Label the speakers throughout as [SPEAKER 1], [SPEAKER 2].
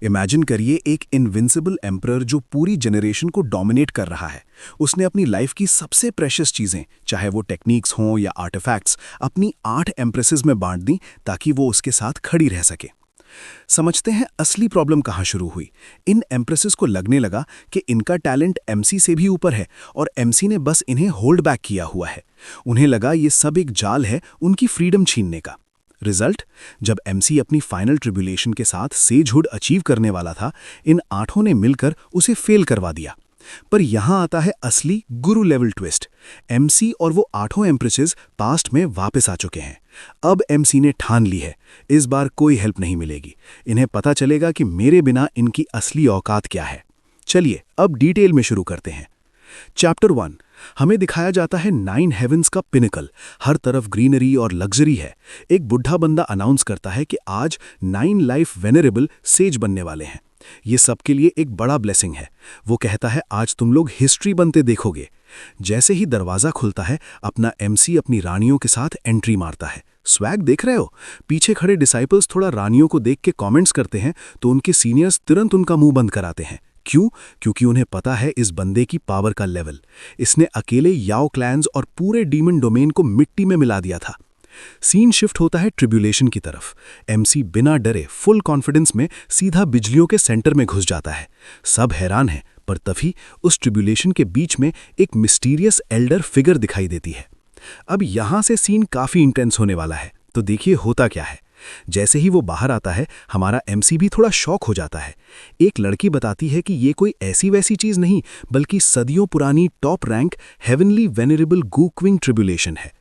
[SPEAKER 1] Imagine करिए एक invincible emperor जो पूरी जनरेशन को डोमिनेट कर रहा है। उसने अपनी लाइफ की सबसे प्रेशियस चीज़ें, चाहे वो टेक्निक्स हों या आर्टिफैक्ट्स, अपनी 8 एम्प्रेसेस में बांट दी ताकि वो उसके साथ खड़ी रह सके। समझते हैं असली प्रॉब्लम कहाँ शुरू हुई। इन एम्प्रेसेस को लगने लगा कि इनका टैलेंट एमसी से भी ऊपर है और एमसी ने बस इन्हें होल्ड बैक किया हुआ है। उन्हें लगा ये सब एक जाल है उनकी फ्रीडम छीनने का। रिजल्ट, जब एमसी अपनी फाइनल ट्रिब्यूलेशन के साथ सेजहुड अचीव करने वाला था, इन 8 ने मिलकर उसे फेल करवा दिया। पर यहां आता है असली गुरु लेवल ट्विस्ट। एमसी और वो 8 एम्प्रेसेस पास्ट में वापस आ चुके हैं। अब एमसी ने ठान ली है, इस बार कोई हेल्प नहीं मिलेगी। इन्हें पता चलेगा कि मेरे बिना इनकी असली औकात क्या है। चलिए अब डिटेल में शुरू करते हैं। चैप्टर 1 हमें दिखाया जाता है 9 हेवेंस का पिनिकल। हर तरफ ग्रीनरी और लग्जरी है। एक बुढ़ा बंदा अनाउंस करता है कि आज 9 लाइफ वेनरेबल सेज बनने वाले हैं। ये सबके लिए एक बड़ा ब्लेसिंग है। वो कहता है आज तुम लोग हिस्ट्री बनते देखोगे। जैसे ही दरवाज़ा खुलता है, अपना एमसी अपनी रानियों के साथ एंट्री मारता है। स्वैग देख रहे हो? पीछे खड़े डिसाइपल्स थोड़ा रानियों को देख के कमेंट्स करते हैं तो उनके सीनियर्स तुरंत उनका मुंह बंद कराते हैं। क्यों? क्योंकि उन्हें पता है इस बंदे की पावर का लेवल। इसने अकेले याओ क्लैंस और पूरे डीमन डोमेन को मिट्टी में मिला दिया था। सीन शिफ्ट होता है ट्रिब्यूलेशन की तरफ। एमसी बिना डरे फुल कॉन्फिडेंस में सीधा बिजलियों के सेंटर में घुस जाता है। सब हैरान हैं, पर तभी उस ट्रिब्यूलेशन के बीच में एक मिस्टीरियस एल्डर फिगर दिखाई देती है। अब यहां से सीन काफी इंटेंस होने वाला है, तो देखिए होता क्या है। जैसे ही वो बाहर आता है, हमारा एमसी भी थोड़ा शॉक हो जाता है। एक लड़की बताती है कि ये कोई ऐसी वैसी चीज नहीं, बल्कि सदियों पुरानी top rank heavenly venerable गूक्विंग tribulation है।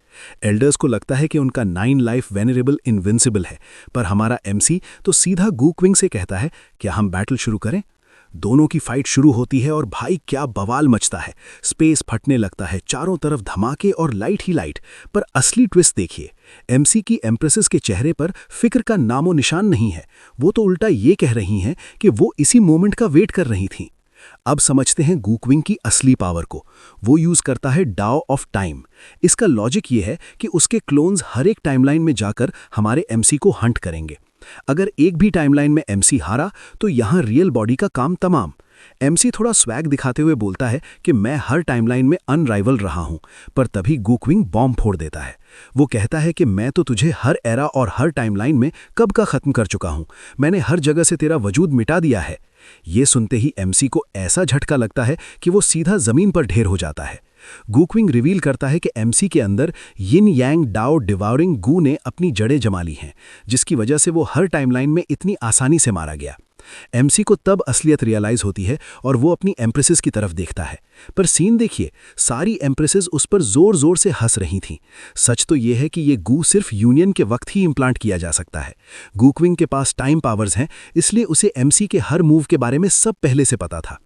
[SPEAKER 1] एल्डर्स को लगता है कि उनका 9 लाइफ वेनरेबल इनविंसिबल है, पर हमारा एमसी तो सीधा गूक्विंग से कहता है, क्या हम बैटल शुरू करें? दोनों की फाइट शुरू होती है और भाई क्या बवाल मचता है। स्पेस फटने लगता है, चारों तरफ धमाके और लाइट ही लाइट। पर असली ट्विस्ट देखिए, एमसी की एम्प्रेसेस के चेहरे पर फिक्र का नामो निशान नहीं है। वो तो उल्टा ये कह रही हैं कि वो इसी मोमेंट का वेट कर रही थीं। अब समझते हैं गूक्विंग की असली पावर को। वो यूज करता है डाओ ऑफ टाइम। इसका लॉजिक ये है कि उसके क्लोन्स हर एक टाइमलाइन में जाकर हमारे एमसी को हंट करेंगे। अगर एक भी टाइमलाइन में एमसी हारा तो यहां रियल बॉडी का काम तमाम। एमसी थोड़ा स्वैग दिखाते हुए बोलता है कि मैं हर टाइमलाइन में अनराइवल रहा हूं, पर तभी गूक्विंग बॉम्ब फोड़ देता है। वो कहता है कि मैं तो तुझे हर एरा और हर टाइमलाइन में कब का खत्म कर चुका हूं। मैंने हर जगह से तेरा वजूद मिटा दिया है। ये सुनते ही एमसी को ऐसा झटका लगता है कि वो सीधा जमीन पर ढेर हो जाता है। गूक्विंग रिवील करता है कि एमसी के अंदर यिन यांग डाओ डिवाउरिंग गू ने अपनी जड़ें जमा ली हैं, जिसकी वजह से वो हर टाइमलाइन में इतनी आसानी से मारा गया। एमसी को तब असलियत रियलाइज होती है और वो अपनी एम्प्रेसेस की तरफ देखता है। पर सीन देखिए, सारी एम्प्रेसेस उस पर जोर जोर से हंस रही थीं। सच तो ये है कि ये गू सिर्फ यूनियन के वक्त ही इम्प्लांट किया जा सकता है। गूक्विंग के पास टाइम पावर्स हैं, इसलिए उसे एमसी के हर मूव के बारे में सब पहले से पता था।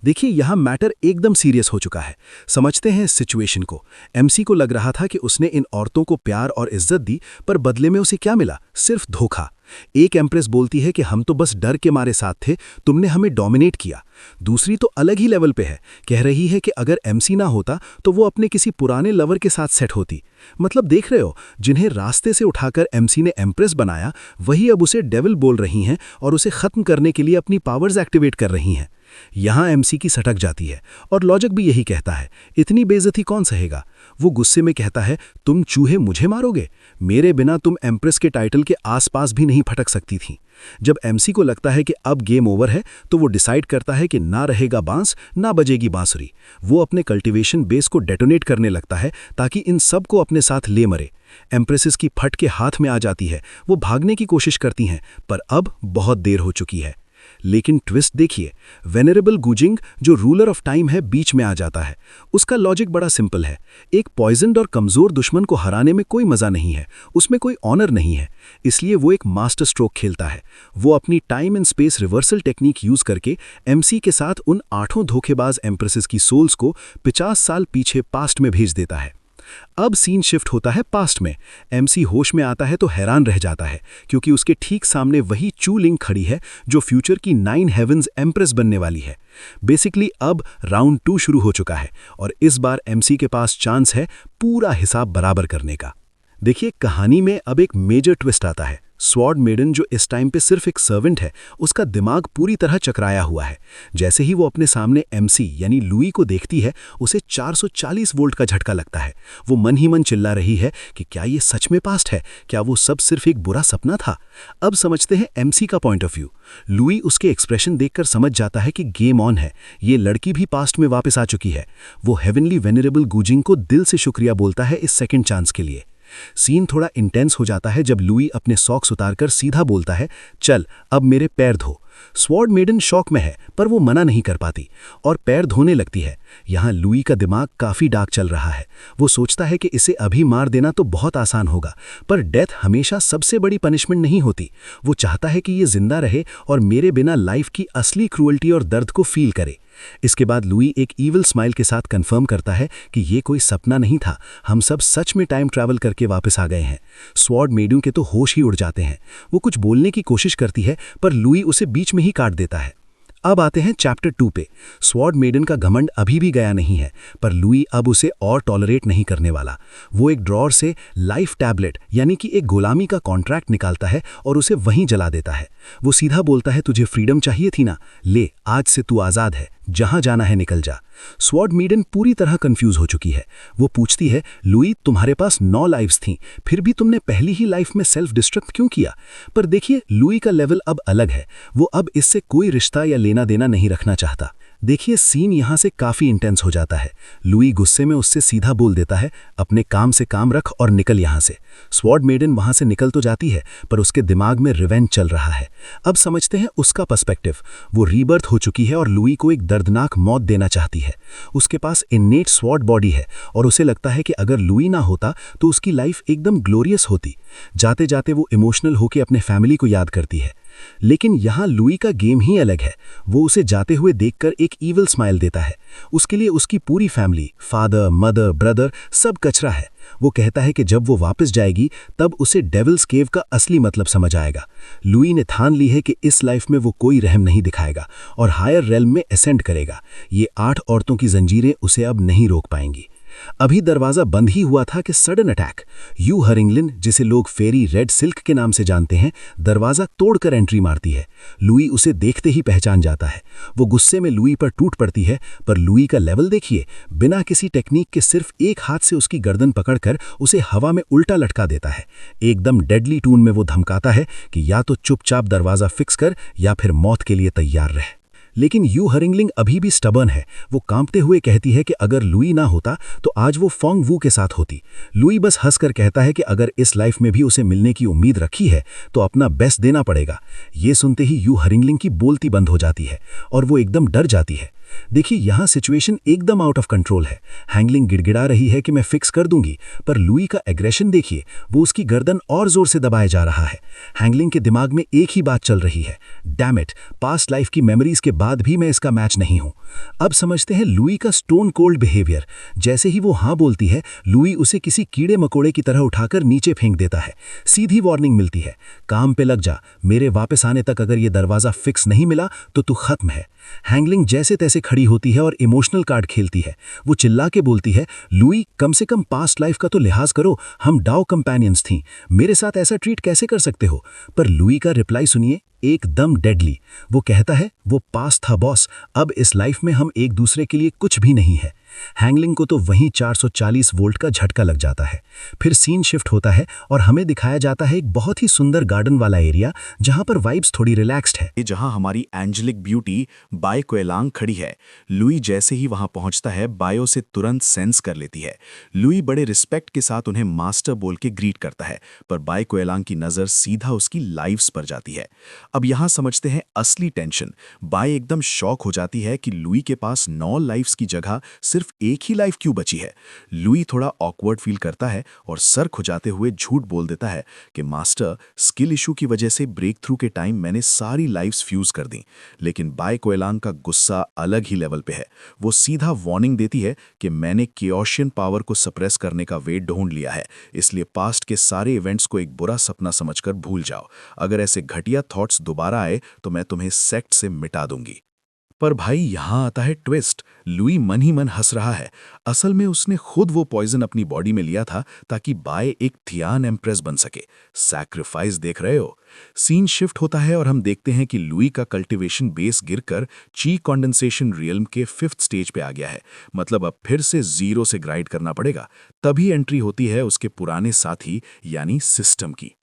[SPEAKER 1] देखिए यहां मैटर एकदम सीरियस हो चुका है। समझते हैं इस सिचुएशन को। एमसी को लग रहा था कि उसने इन औरतों को प्यार और इज्जत दी, पर बदले में उसे क्या मिला? सिर्फ धोखा। एक एम्प्रेस बोलती है कि हम तो बस डर के मारे साथ थे, तुमने हमें डोमिनेट किया। दूसरी तो अलग ही लेवल पे है, कह रही है कि अगर एमसी ना होता तो वो अपने किसी पुराने लवर के साथ सेट होती। मतलब देख रहे हो, जिन्हें रास्ते से उठाकर एमसी ने एम्प्रेस बनाया, वही अब उसे डेविल बोल रही हैं और उसे खत्म करने के लिए अपनी पावर्स एक्टिवेट कर रही हैं। यहां एमसी की सटक जाती है और लॉजिक भी यही कहता है, इतनी बेइज्जती कौन सहेगा? वो गुस्से में कहता है, तुम चूहे मुझे मारोगे? मेरे बिना तुम एम्प्रेस के टाइटल के आसपास भी नहीं फटक सकती थी। जब एमसी को लगता है कि अब गेम ओवर है, तो वो डिसाइड करता है कि ना रहेगा बांस ना बजेगी बांसुरी। वो अपने कल्टीवेशन बेस को डेटोनेट करने लगता है ताकि इन सब को अपने साथ ले मरे। एम्प्रेसेस की फट के हाथ में आ जाती है। वो भागने की कोशिश करती हैं, पर अब बहुत देर हो चुकी है। लेकिन ट्विस्ट देखिए, वेनरेबल गुजिंग जो रूलर ऑफ टाइम है, बीच में आ जाता है। उसका लॉजिक बड़ा सिंपल है। एक पॉइजन्ड और कमजोर दुश्मन को हराने में कोई मजा नहीं है, उसमें कोई ऑनर नहीं है। इसलिए वो एक मास्टर स्ट्रोक खेलता है। वो अपनी time and space reversal technique use करके एमसी के साथ उन 8 धोखेबाज एम्प्रेसेस की सोल्स को 50 साल पीछे पास्ट में भेज देता है। अब सीन शिफ्ट होता है पास्ट में। एमसी होश में आता है तो हैरान रह जाता है, क्योंकि उसके ठीक सामने वही चू लिंग खड़ी है जो फ्यूचर की 9 हेवंस एम्प्रेस बनने वाली है। बेसिकली अब राउंड 2 शुरू हो चुका है और इस बार एमसी के पास चांस है पूरा हिसाब बराबर करने का। देखिए कहानी में अब एक मेजर ट्विस्ट आता है। स्वॉर्ड मेडन जो इस टाइम पे सिर्फ एक सर्वेंट है, उसका दिमाग पूरी तरह चकराया हुआ है। जैसे ही वो अपने सामने एमसी यानी लुई को देखती है, उसे 440 वोल्ट का झटका लगता है। वो मन ही मन चिल्ला रही है कि क्या ये सच में पास्ट है, क्या वो सब सिर्फ एक बुरा सपना था। अब समझते हैं एमसी का पॉइंट ऑफ व्यू। लुई उसके एक्सप्रेशन देखकर समझ जाता है कि गेम ऑन है, ये लड़की भी पास्ट में वापस आ चुकी है। वो हेवनली वेनरेबल गुजिंग को दिल से शुक्रिया बोलता है इस सेकंड चांस के लिए। सीन थोड़ा इंटेंस हो जाता है जब लुई अपने सॉक्स उतारकर सीधा बोलता है, चल अब मेरे पैर धो। स्वॉर्ड मेडन शॉक में है, पर वो मना नहीं कर पाती और पैर धोने लगती है। यहाँ लुई का दिमाग काफी डार्क चल रहा है। वो सोचता है कि इसे अभी मार देना तो बहुत आसान होगा, पर डेथ हमेशा सबसे बड़ी पनिशमेंट नहीं होती। वो चाहता है कि ये जिंदा रहे और मेरे बिना लाइफ की असली क्रूअल्टी और दर्द को फील करे। इसके बाद लुई एक ईविल स्माइल के साथ कंफर्म करता है कि ये कोई सपना नहीं था, हम सब सच में टाइम ट्रैवल करके वापस आ गए हैं। स्वॉर्ड मेडन के तो होश ही उड़ जाते हैं। वो कुछ बोलने की कोशिश करती है, पर लुई उसे बीच में ही काट देता है। अब आते हैं चैप्टर 2 पे। स्वॉर्ड मेडन का घमंड अभी भी गया नहीं है, पर लुई अब उसे और टॉलरेट नहीं करने वाला। वो एक ड्रॉर से लाइफ टैबलेट यानी कि एक गुलामी का कॉन्ट्रैक्ट निकालता है और उसे वहीं जला देता है। वो सीधा बोलता है, तुझे फ्रीडम चाहिए थी ना, ले आज से तू आज़ाद है, जहां जाना है निकल जा। स्वॉर्ड मेडन पूरी तरह कंफ्यूज हो चुकी है। वो पूछती है, लुई तुम्हारे पास 9 लाइफ्स थीं, फिर भी तुमने पहली ही लाइफ में सेल्फ डिस्ट्रक्ट क्यों किया? पर देखिए, लुई का लेवल अब अलग है। वो अब इससे कोई रिश्ता या लेना देना नहीं रखना चाहता। देखिए, सीन यहां से काफी इंटेंस हो जाता है। लुई गुस्से में उससे सीधा बोल देता है, अपने काम से काम रख और निकल यहां से। स्वॉर्ड मेडन वहां से निकल तो जाती है, पर उसके दिमाग में रिवेंज चल रहा है। अब समझते हैं उसका पर्सपेक्टिव। वो रीबर्थ हो चुकी है और लुई को एक दर्दनाक मौत देना चाहती है। उसके पास इन्नेट स्वॉर्ड बॉडी है और उसे लगता है कि अगर लुई ना होता तो उसकी लाइफ एकदम ग्लोरियस होती। जाते जाते वो इमोशनल होकर अपने फैमिली को याद करती है। लेकिन यहाँ लुई का गेम ही अलग है। वो उसे जाते हुए देखकर एक ईविल स्माइल देता है। उसके लिए उसकी पूरी फैमिली, फादर, मदर, ब्रदर, सब कचरा है। वो कहता है कि जब वो वापस जाएगी तब उसे डेविल्स केव का असली मतलब समझ आएगा। लुई ने ठान ली है कि इस लाइफ में वो कोई रहम नहीं दिखाएगा और हायर रेल्म में असेंड करेगा। ये 8 औरतों की जंजीरें उसे अब नहीं रोक पाएंगी। अभी दरवाजा बंद ही हुआ था कि सडन अटैक। यू हरिंगलिन, जिसे लोग फेरी रेड सिल्क के नाम से जानते हैं, दरवाजा तोड़कर एंट्री मारती है। लुई उसे देखते ही पहचान जाता है। वो गुस्से में लुई पर टूट पड़ती है, पर लुई का लेवल देखिए, बिना किसी टेक्निक के सिर्फ एक हाथ से उसकी गर्दन पकड़कर उसे हवा में उल्टा लटका देता है। एकदम डेडली टून में वो धमकाता है कि या तो चुपचाप दरवाजा फिक्स कर या फिर मौत के लिए तैयार रह। लेकिन यू हरिंगलिंग अभी भी स्टबर्न है। वो कांपते हुए कहती है कि अगर लुई ना होता तो आज वो फोंग वू के साथ होती। लुई बस हंसकर कहता है कि अगर इस लाइफ में भी उसे मिलने की उम्मीद रखी है तो अपना बेस्ट देना पड़ेगा। ये सुनते ही यू हरिंगलिंग की बोलती बंद हो जाती है और वो एकदम डर जाती है। देखिए, यहाँ सिचुएशन एकदम आउट ऑफ कंट्रोल है। हैंगलिंग गिड़गिड़ा रही है कि मैं फिक्स कर दूंगी, पर लुई का एग्रेशन देखिए, वो उसकी गर्दन और जोर से दबाए जा रहा है। हैंगलिंग के दिमाग में एक ही बात चल रही है, डैम इट, पास्ट लाइफ की मेमोरीज के बाद भी मैं इसका मैच नहीं हूं। अब समझते हैं लुई का स्टोन कोल्ड बिहेवियर। जैसे ही वो हाँ बोलती है, लुई उसे किसी कीड़े मकोड़े की तरह उठाकर नीचे फेंक देता है। सीधी वार्निंग मिलती है, काम पे लग जा, मेरे वापस आने तक अगर ये दरवाजा फिक्स नहीं मिला तो तू खत्म है। हैंगलिंग जैसे तैसे खड़ी होती है और इमोशनल कार्ड खेलती है। वो चिल्ला के बोलती है, लुई कम से कम पास्ट लाइफ का तो लिहाज करो, हम डाउ कंपेनियंस थीं, मेरे साथ ऐसा ट्रीट कैसे कर सकते हो? पर लुई का रिप्लाई सुनिए, एकदम डेडली। वो कहता है, वो पास था बॉस, अब इस लाइफ में हम एक दूसरे के लिए कुछ भी नहीं है। हैंगलिंग को तो वहीं 440 वोल्ट का झटका लग जाता है। फिर सीन शिफ्ट होता है और हमें दिखाया जाता है एक बहुत ही सुंदर गार्डन वाला एरिया, जहां पर वाइब्स थोड़ी रिलैक्स्ड है।
[SPEAKER 2] जहां हमारी एंजेलिक ब्यूटी बाय कोएलांग खड़ी है। लुई जैसे ही वहां पहुंचता है, बायो से तुरंत सेंस कर लेती है। लुई बड़े रिस्पेक्ट के साथ उन्हें मास्टर बोल के ग्रीट करता है, पर बाय कोएलांग की नजर सीधा उसकी लाइफ्स पर जाती है। अब यहां समझते हैं असली टेंशन। बाय एकदम शॉक हो जाती है कि लुई के पास 9 लाइफ्स की जगह सिर्फ एक ही लाइफ क्यों बची है। लुई थोड़ा ऑकवर्ड फील करता है और सर खुजाते हुए झूठ बोल देता है कि मास्टर, स्किल इशू की वजह से ब्रेक थ्रू के टाइम मैंने सारी लाइफ्स फ्यूज कर दी। लेकिन बाय कोएलांग का गुस्सा अलग ही लेवल पे है। वो सीधा वार्निंग देती है कि मैंने केओशियन पावर को सप्रेस करने का वे ढूंढ लिया है, इसलिए पास्ट के सारे इवेंट्स को एक बुरा सपना समझकर भूल जाओ। अगर ऐसे घटिया थॉट्स दोबारा आए तो मैं तुम्हें सेक्ट से मिटा दूंगी। पर भाई यहाँ आता है ट्विस्ट। लुई मन ही मन हंस रहा है। असल में उसने खुद वो पॉइजन अपनी बॉडी में लिया था ताकि बाय एक थियान एम्प्रेस बन सके। सैक्रिफाइस देख रहे हो? सीन शिफ्ट होता है और हम देखते हैं कि लुई का कल्टीवेशन बेस गिरकर ची कंडेंसेशन रियल्म के 5th स्टेज पे आ गया है। मतलब अब फिर से जीरो से ग्राइड करना पड़ेगा। तभी एंट्री होती है उसके पुराने साथी यानी सिस्टम की।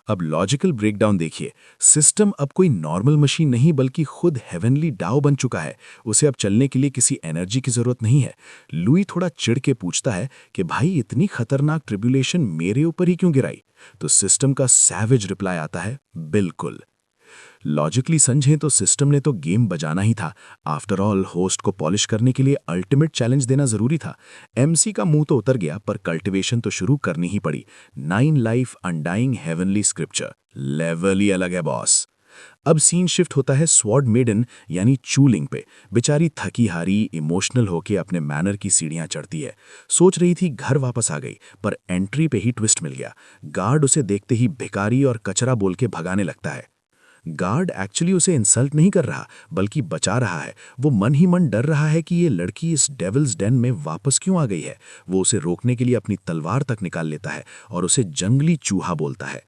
[SPEAKER 2] अब लॉजिकल ब्रेकडाउन देखिए। सिस्टम अब कोई नॉर्मल मशीन नहीं बल्कि खुद हेवनली डाओ बन चुका है। उसे अब चलने के लिए किसी एनर्जी की जरूरत नहीं है। लुई थोड़ा चिढ़ के पूछता है कि भाई इतनी खतरनाक ट्रिब्यूलेशन मेरे ऊपर ही क्यों गिराई? तो सिस्टम का सैवेज रिप्लाई आता है, बिल्कुल। लॉजिकली समझें तो सिस्टम ने तो गेम बजाना ही था। आफ्टर ऑल होस्ट को पॉलिश करने के लिए अल्टीमेट चैलेंज देना जरूरी था। एमसी का मुंह तो उतर गया पर कल्टीवेशन तो शुरू करनी ही पड़ी। 9 life undying heavenly scripture, level ही अलग है बॉस। अब सीन शिफ्ट होता है स्वॉर्ड मेडन यानी चूलिंग पे। बेचारी थकी हारी इमोशनल होके अपने मैनर की सीढ़ियां चढ़ती है। सोच रही थी घर वापस आ गई, पर एंट्री पे ही ट्विस्ट मिल गया। गार्ड उसे देखते ही भिखारी और कचरा बोल के भगाने लगता है। गार्ड एक्चुअली उसे इंसल्ट नहीं कर रहा बल्कि बचा रहा है। वो मन ही मन डर रहा है कि ये लड़की इस डेविल्स डेन में वापस क्यों आ गई है। वो उसे रोकने के लिए अपनी तलवार तक निकाल लेता है और उसे जंगली चूहा बोलता है।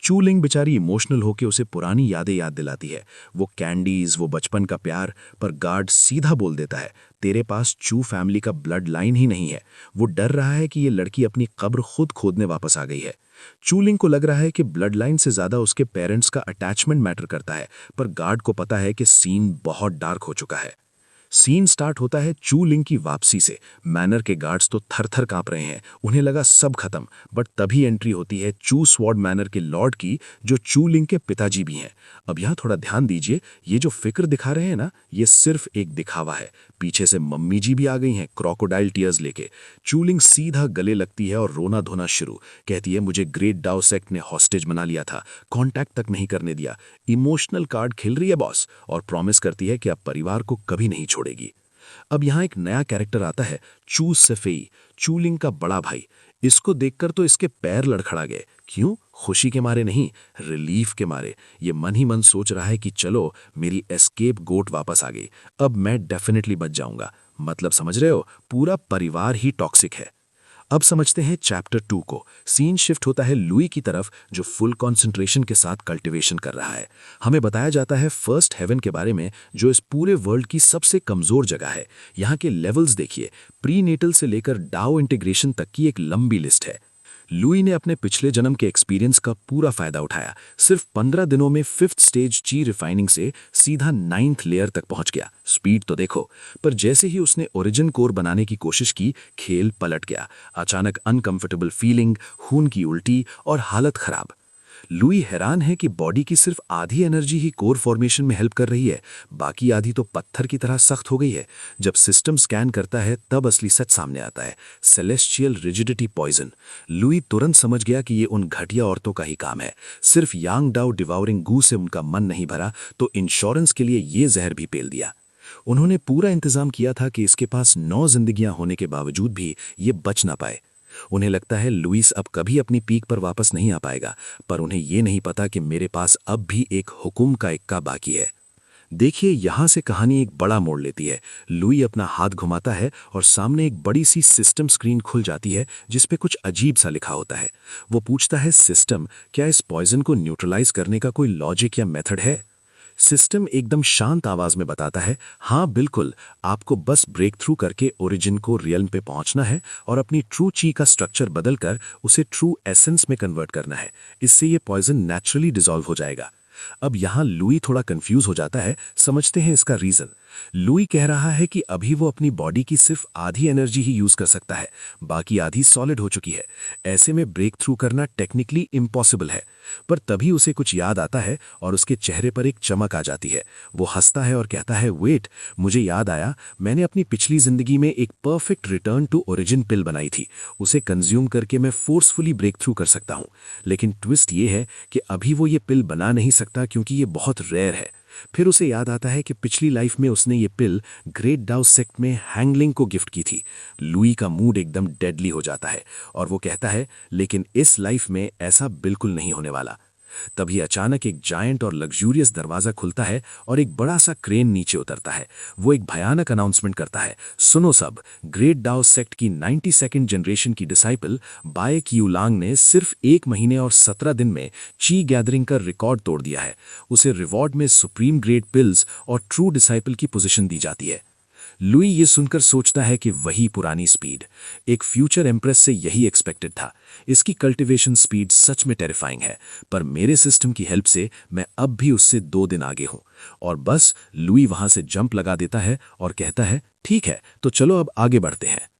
[SPEAKER 2] चूलिंग बेचारी इमोशनल होकर उसे पुरानी यादें याद दिलाती है। वो कैंडीज, वो बचपन का प्यार। पर गार्ड सीधा बोल देता है, तेरे पास चू फैमिली का ब्लड लाइन ही नहीं है। वो डर रहा है कि ये लड़की अपनी कब्र खुद खोदने वापस आ गई है। चूलिंग को लग रहा है कि ब्लड लाइन से ज्यादा उसके पेरेंट्स का अटैचमेंट मैटर करता है, पर गार्ड को पता है कि सीन बहुत डार्क हो चुका है। सीन स्टार्ट होता है चू लिंग की वापसी से। मैनर के गार्ड्स तो थर थर कांप रहे हैं, उन्हें लगा सब खत्म। बट तभी एंट्री होती है चू स्वॉर्ड मैनर के लॉर्ड की, जो चू लिंग के पिताजी भी हैं। अब यहाँ थोड़ा ध्यान दीजिए, ये जो फिक्र दिखा रहे हैं ना, ये सिर्फ एक दिखावा है। पीछे से मम्मी जी भी आ गई हैं क्रोकोडाइल टीयर्स लेके। चू लिंग सीधा गले लगती है और रोना धोना शुरू। कहती है, मुझे ग्रेट डाओ सेक्ट ने हॉस्टेज बना लिया था, कांटेक्ट तक नहीं करने दिया। इमोशनल कार्ड खेल रही है बॉस, और प्रॉमिस करती है कि अब परिवार को कभी नहीं छोड़ेगी। अब यहाँ एक नया कैरेक्टर आता है, चू सेफेई, चूलिंग का बड़ा भाई। इसको देखकर तो इसके पैर लड़खड़ा गए। क्यों? खुशी के मारे नहीं, रिलीफ के मारे। ये मन ही मन सोच रहा है कि चलो मेरी एस्केप गोट वापस आ गई, अब मैं डेफिनेटली बच जाऊंगा। मतलब समझ रहे हो, पूरा परिवार ही टॉक्सिक है। अब समझते हैं चैप्टर 2 को। सीन शिफ्ट होता है लुई की तरफ, जो फुल कंसंट्रेशन के साथ कल्टीवेशन कर रहा है। हमें बताया जाता है फर्स्ट हेवन के बारे में, जो इस पूरे वर्ल्ड की सबसे कमजोर जगह है। यहाँ के लेवल्स देखिए, प्री नेटल से लेकर डाओ इंटीग्रेशन तक की एक लंबी लिस्ट है। लुई ने अपने पिछले जन्म के एक्सपीरियंस का पूरा फायदा उठाया। सिर्फ 15 दिनों में 5th स्टेज ची रिफाइनिंग से सीधा 9th लेयर तक पहुंच गया। स्पीड तो देखो। पर जैसे ही उसने ओरिजिन कोर बनाने की कोशिश की, खेल पलट गया। अचानक अनकंफर्टेबल फीलिंग, खून की उल्टी और हालत खराब। लुई हैरान है कि बॉडी की सिर्फ आधी एनर्जी ही कोर फॉर्मेशन में हेल्प कर रही है, बाकी आधी तो पत्थर की तरह सख्त हो गई है। जब सिस्टम स्कैन करता है तब असली सच सामने आता है, सेलेस्टियल रिजिडिटी पॉइजन। लुई तुरंत समझ गया कि ये उन घटिया औरतों का ही काम है। सिर्फ यांग डाउ डिवाउरिंग गू से उनका मन नहीं भरा तो इंश्योरेंस के लिए ये जहर भी पेल दिया। उन्होंने पूरा इंतजाम किया था कि इसके पास 9 जिंदगियां होने के बावजूद भी ये बच ना पाए। उन्हें लगता है लुइस अब कभी अपनी पीक पर वापस नहीं आ पाएगा, पर उन्हें ये नहीं पता कि मेरे पास अब भी एक हुकुम का इक्का बाकी है। देखिए, यहां से कहानी एक बड़ा मोड़ लेती है। लुई अपना हाथ घुमाता है और सामने एक बड़ी सी सिस्टम स्क्रीन खुल जाती है, जिस पे कुछ अजीब सा लिखा होता है। वो पूछता है, सिस्टम, क्या इस पॉइजन को न्यूट्रलाइज करने का कोई लॉजिक या मेथड है? सिस्टम एकदम शांत आवाज में बताता है, हाँ बिल्कुल, आपको बस ब्रेक थ्रू करके ओरिजिन को रियल्म पे पहुंचना है और अपनी ट्रू ची का स्ट्रक्चर बदलकर उसे ट्रू एसेंस में कन्वर्ट करना है। इससे ये पॉइजन नेचुरली डिसॉल्व हो जाएगा। अब यहाँ लुई थोड़ा कंफ्यूज हो जाता है। समझते हैं इसका रीजन। लुई कह रहा है कि अभी वो अपनी बॉडी की सिर्फ आधी एनर्जी ही यूज कर सकता है, बाकी आधी सॉलिड हो चुकी है। ऐसे में ब्रेक थ्रू करना टेक्निकली इम्पॉसिबल है। पर तभी उसे कुछ याद आता है और उसके चेहरे पर एक चमक आ जाती है। वो हंसता है और कहता है, वेट, मुझे याद आया, मैंने अपनी पिछली जिंदगी में एक परफेक्ट रिटर्न टू ओरिजिन पिल बनाई थी। उसे कंज्यूम करके मैं फोर्सफुली ब्रेक थ्रू कर सकता हूँ। लेकिन ट्विस्ट ये है कि अभी वो ये पिल बना नहीं सकता क्योंकि ये बहुत रेयर है। फिर उसे याद आता है कि पिछली लाइफ में उसने ये पिल ग्रेट डाउ सेक्ट में हैंगलिंग को गिफ्ट की थी। लुई का मूड एकदम डेडली हो जाता है और वो कहता है, लेकिन इस लाइफ में ऐसा बिल्कुल नहीं होने वाला।
[SPEAKER 3] तभी अचानक एक जायंट और लग्जूरियस दरवाजा खुलता है और एक बड़ा सा क्रेन नीचे उतरता है। वो एक भयानक अनाउंसमेंट करता है, सुनो सब, ग्रेट डाओ सेक्ट की 92nd जनरेशन की डिसाइपल बाय क्यूलांग ने सिर्फ 1 महीने और 17 दिन में ची गैदरिंग का रिकॉर्ड तोड़ दिया है। उसे रिवॉर्ड में सुप्रीम ग्रेड पिल्स और ट्रू डिसाइपल की पोजीशन दी जाती है। लुई ये सुनकर सोचता है कि वही पुरानी स्पीड, एक फ्यूचर एम्प्रेस से यही एक्सपेक्टेड था। इसकी कल्टीवेशन स्पीड सच में टेरिफाइंग है, पर मेरे सिस्टम की हेल्प से मैं अब भी उससे 2 दिन आगे हूं। और बस लुई वहां से जंप लगा देता है और कहता है, ठीक है, तो चलो अब आगे बढ़ते हैं।